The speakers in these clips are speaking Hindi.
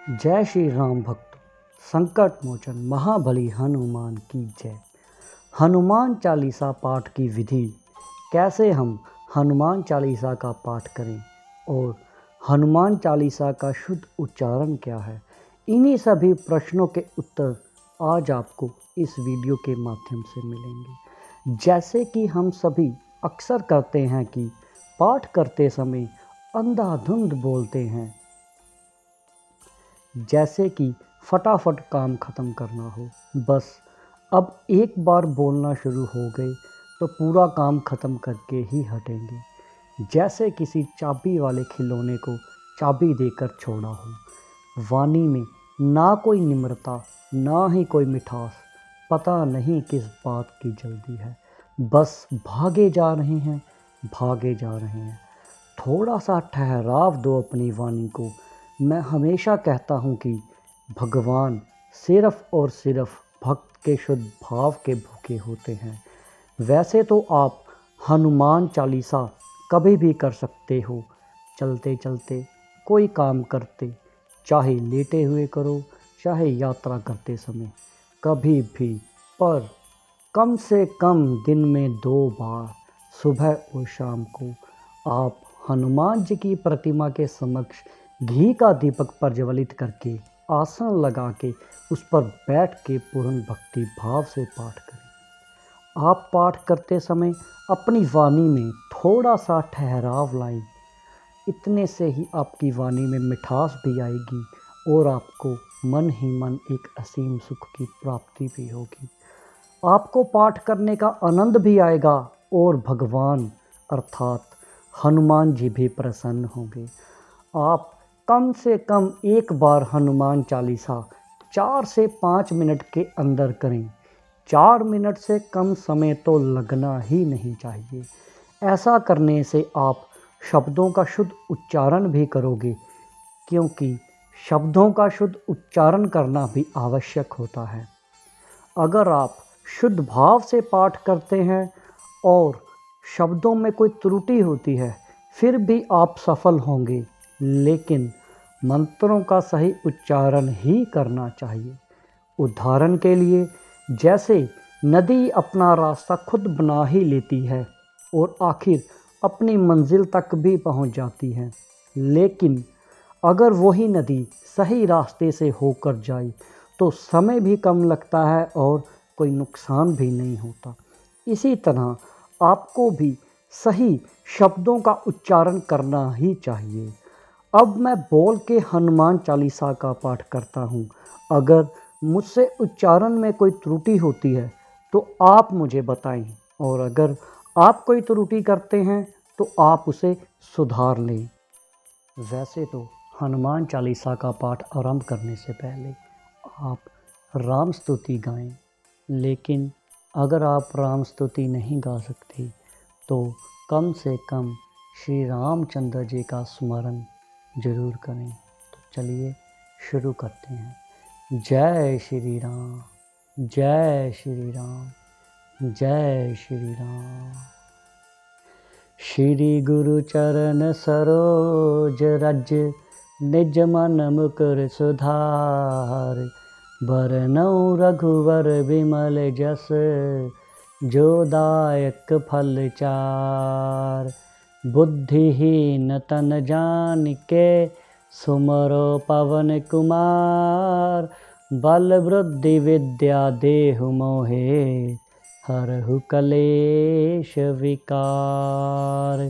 जय श्री राम भक्तों, संकट मोचन महाबली हनुमान की जय। हनुमान चालीसा पाठ की विधि, कैसे हम हनुमान चालीसा का पाठ करें और हनुमान चालीसा का शुद्ध उच्चारण क्या है, इन्हीं सभी प्रश्नों के उत्तर आज आपको इस वीडियो के माध्यम से मिलेंगे। जैसे कि हम सभी अक्सर करते हैं कि पाठ करते समय अंधाधुंध बोलते हैं, जैसे कि फटाफट काम ख़त्म करना हो। बस अब एक बार बोलना शुरू हो गए तो पूरा काम ख़त्म करके ही हटेंगे। जैसे किसी चाबी वाले खिलौने को चाबी देकर छोड़ा हो। वाणी में ना कोई निम्रता, ना ही कोई मिठास, पता नहीं किस बात की जल्दी है। बस भागे जा रहे हैं, भागे जा रहे हैं। थोड़ा सा ठहराव दो अपनी वाणी को। मैं हमेशा कहता हूँ कि भगवान सिर्फ़ और सिर्फ़ भक्त के शुद्ध भाव के भूखे होते हैं। वैसे तो आप हनुमान चालीसा कभी भी कर सकते हो, चलते चलते, कोई काम करते, चाहे लेटे हुए करो, चाहे यात्रा करते समय, कभी भी। पर कम से कम दिन में 2 बार, सुबह और शाम को, आप हनुमान जी की प्रतिमा के समक्ष घी का दीपक प्रज्वलित करके, आसन लगा के, उस पर बैठ के पूर्ण भक्ति भाव से पाठ करें। आप पाठ करते समय अपनी वाणी में थोड़ा सा ठहराव लाएं। इतने से ही आपकी वाणी में मिठास भी आएगी और आपको मन ही मन एक असीम सुख की प्राप्ति भी होगी। आपको पाठ करने का आनंद भी आएगा और भगवान अर्थात हनुमान जी भी प्रसन्न होंगे। आप कम से कम एक बार हनुमान चालीसा 4 से 5 मिनट के अंदर करें। 4 मिनट से कम समय तो लगना ही नहीं चाहिए। ऐसा करने से आप शब्दों का शुद्ध उच्चारण भी करोगे, क्योंकि शब्दों का शुद्ध उच्चारण करना भी आवश्यक होता है। अगर आप शुद्ध भाव से पाठ करते हैं और शब्दों में कोई त्रुटि होती है, फिर भी आप सफल होंगे, लेकिन मंत्रों का सही उच्चारण ही करना चाहिए। उदाहरण के लिए, जैसे नदी अपना रास्ता खुद बना ही लेती है और आखिर अपनी मंजिल तक भी पहुंच जाती है, लेकिन अगर वही नदी सही रास्ते से होकर जाए तो समय भी कम लगता है और कोई नुकसान भी नहीं होता। इसी तरह आपको भी सही शब्दों का उच्चारण करना ही चाहिए। अब मैं बोल के हनुमान चालीसा का पाठ करता हूँ। अगर मुझसे उच्चारण में कोई त्रुटि होती है तो आप मुझे बताएं, और अगर आप कोई त्रुटि करते हैं तो आप उसे सुधार लें। वैसे तो हनुमान चालीसा का पाठ आरंभ करने से पहले आप राम स्तुति गाएं, लेकिन अगर आप राम स्तुति नहीं गा सकते तो कम से कम श्री रामचंद्र जी का स्मरण ज़रूर करें। तो चलिए शुरू करते हैं। जय श्री राम, जय श्री राम, जय श्री राम। श्री गुरु चरण सरोज रज, निज मन मुकुर सुधार। बरनउँ रघुवर विमल जस, जो दायक फल चार। बुद्धिहीन तन जानिके, सुमरो पवन कुमार। बल बुद्धि विद्या देहु मोहे, हरहु कलेश विकार।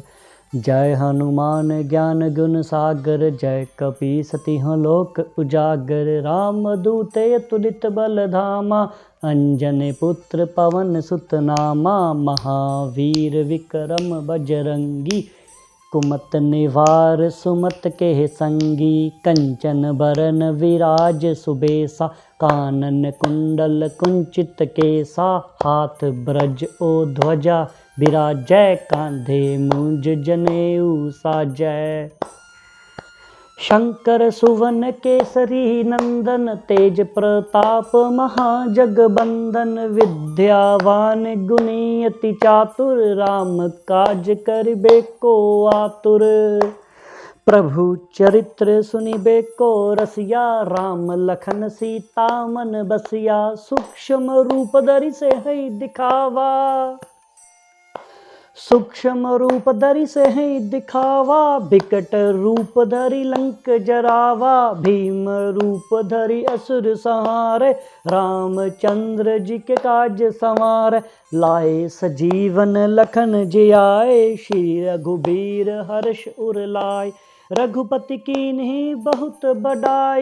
जय हनुमान ज्ञान गुण सागर, जय कपीस तिहुँ लोक उजागर। राम दूते अतुलित बल धामा, अंजनी पुत्र पवन सुत नामा। महावीर विक्रम बजरंगी, कुमत निवार सुमत के संगी। कंचन बरन विराज सुबेसा, कानन कुंडल कुंचित केसा। हाथ ब्रज ओ ध्वजा विराजै, कांधे मूंज जनेऊ साजै। शंकर सुवन केसरी नंदन, तेज प्रताप महाजगबंदन। विद्यावान गुणी अति चातुर, राम काज करिबे को आतुर। प्रभु चरित्र सुनिबे को रसिया, राम लखन सीता मन बसिया। सूक्ष्म रूप धरि से है दिखावा, सूक्ष्म रूप धरि से है दिखावा। बिकट रूप धरि लंक जरावा, भीम रूप धरि असुर संहारे। रामचंद्र जी के काज संवार, लाए सजीवन लखन जियाए। श्री रघुबीर हर्ष उर लाए, रघुपति कीन्ही बहुत बड़ाई।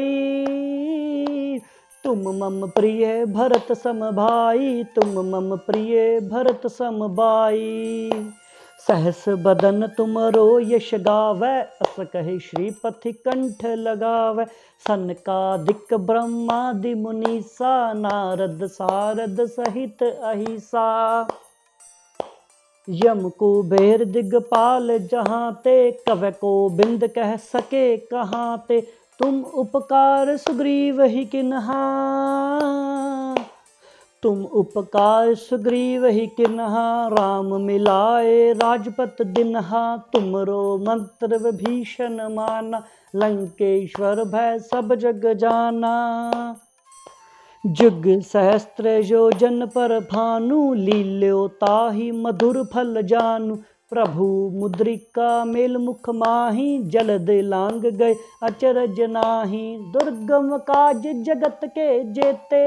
तुम मम प्रिय भरत सम भाई, तुम मम प्रिय भरत सम भाई। सहस बदन तुमरो यश गावै, अस कहि श्रीपति कंठ लगावै। सनकादिक ब्रह्मादि मुनीसा, नारद सारद सहित अहिसा। यम कुबेर दिगपाल जहाँ ते, कवि को बिंद कह सके कहाँ ते। तुम उपकार सुग्रीव ही किन्हा, तुम उपकार सुग्रीव ही किन्हा। राम मिलाए राजपत दिन्हा, तुमरो मंत्र विभीषण माना। लंकेश्वर भय सब जग जाना, जुग सहस्त्र योजन पर भानु। लील्यो ताहि मधुर फल जानू, प्रभु मुद्रिका मेल मुख माही। जलद लांग गए अचरज नाही, दुर्गम काज जगत के जेते।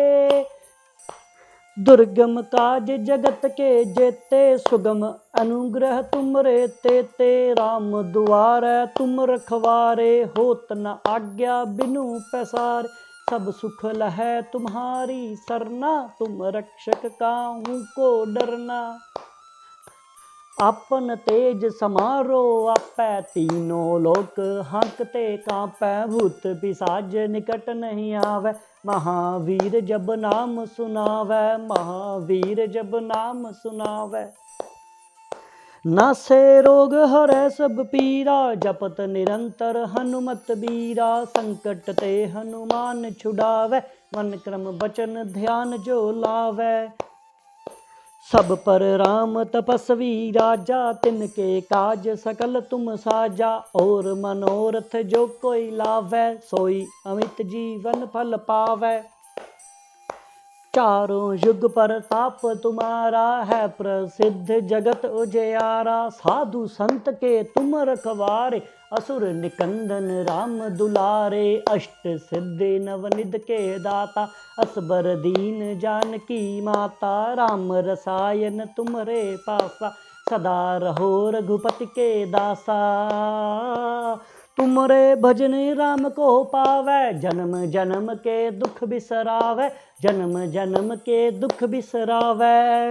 दुर्गम काज जगत के जेते, सुगम अनुग्रह तुमरे तेते। राम दुआरे तुम रखवारे, होत न आज्ञा बिनु पैसारे। सब सुख लहै तुम्हारी सरना, तुम रक्षक काहू को डरना। अपन तेज समारो आपै, तीनों लोक हांकते कांपै। भूत पिशाच निकट नहीं आवे, महावीर जब नाम सुनावै। महावीर जब नाम सुनावै। नासे रोग हरै सब पीरा, जपत निरंतर हनुमत बीरा। संकट ते हनुमान छुड़ावै, मन क्रम बचन ध्यान जो लावै। सब पर राम तपस्वी राजा, तिनके काज सकल तुम साजा। और मनोरथ जो कोई लावै, सोई अमित जीवन फल पावै। चारों युग परताप तुम्हारा, है प्रसिद्ध जगत उजियारा। साधु संत के तुम रखवारे, असुर निकंदन राम दुलारे। अष्ट सिद्धि नवनिध के दाता, असबर दीन जानकी माता। राम रसायन तुम्हरे पासा, सदा रहो रघुपति के दासा। तुमरे भजन राम को पावै, जन्म जन्म के दुख बिसरावै। जन्म जन्म के दुख बिसरावै।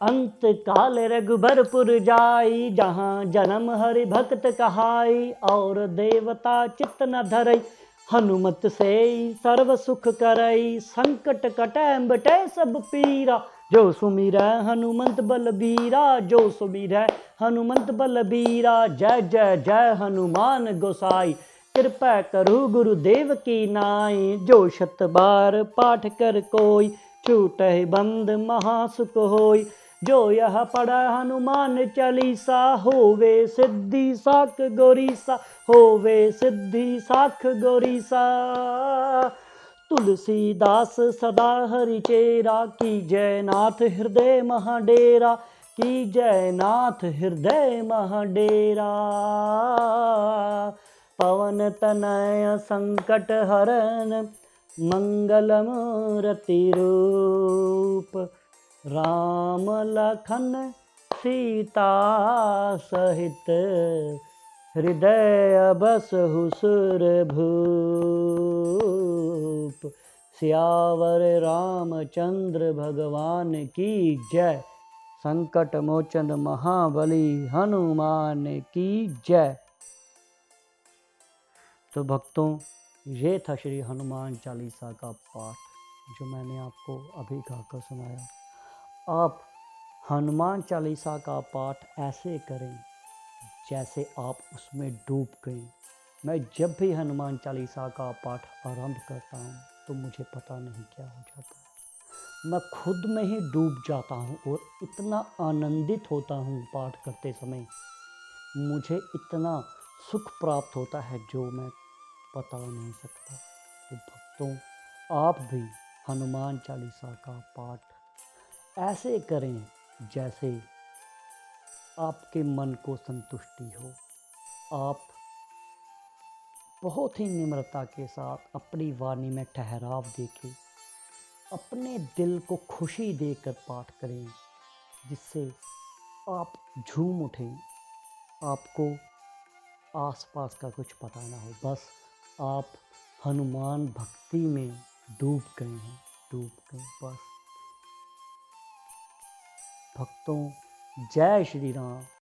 अंत काल रघुबरपुर जाई, जहाँ जन्म हरि भक्त कहाई। और देवता चित्त न धरई, हनुमत से सर्व सुख करई। संकट कटै मिटै सब पीरा, जो सुमिरै हनुमंत बलबीरा। जो सुमिरै हनुमंत बलबीरा, जय जय जय हनुमान गोसाई। कृपा करु गुरुदेव की नाई, जो शत बार पाठ कर कोई। छूटहि बंद महासुख होई, जो यह पढ़ै हनुमान चालीसा। होवे सिद्धि साख गौरीसा, होवे सिद्धि साख गौरीसा। तुलसीदास सदा हरि चेरा, की जय नाथ हृदय महाडेरा। की जय नाथ हृदय महाडेरा। पवन तनय संकट हरन, मंगल मूर्ति रूप। राम लखन सीता सहित, हृदय बसहु सुरभूप। सियावर रामचंद्र भगवान की जय। संकट मोचन महाबली हनुमान की जय। तो भक्तों, ये था श्री हनुमान चालीसा का पाठ जो मैंने आपको अभी गाकर सुनाया। आप हनुमान चालीसा का पाठ ऐसे करें जैसे आप उसमें डूब गए। मैं जब भी हनुमान चालीसा का पाठ आरंभ करता हूँ तो मुझे पता नहीं क्या हो जाता है, मैं खुद में ही डूब जाता हूँ और इतना आनंदित होता हूँ पाठ करते समय। मुझे इतना सुख प्राप्त होता है जो मैं बता नहीं सकता। तो भक्तों, आप भी हनुमान चालीसा का पाठ ऐसे करें जैसे आपके मन को संतुष्टि हो। आप बहुत ही निम्रता के साथ अपनी वाणी में ठहराव देके अपने दिल को खुशी देकर पाठ करें, जिससे आप झूम उठें, आपको आसपास का कुछ पता ना हो, बस आप हनुमान भक्ति में डूब गए हैं, डूब गए बस। भक्तों, जय श्री राम।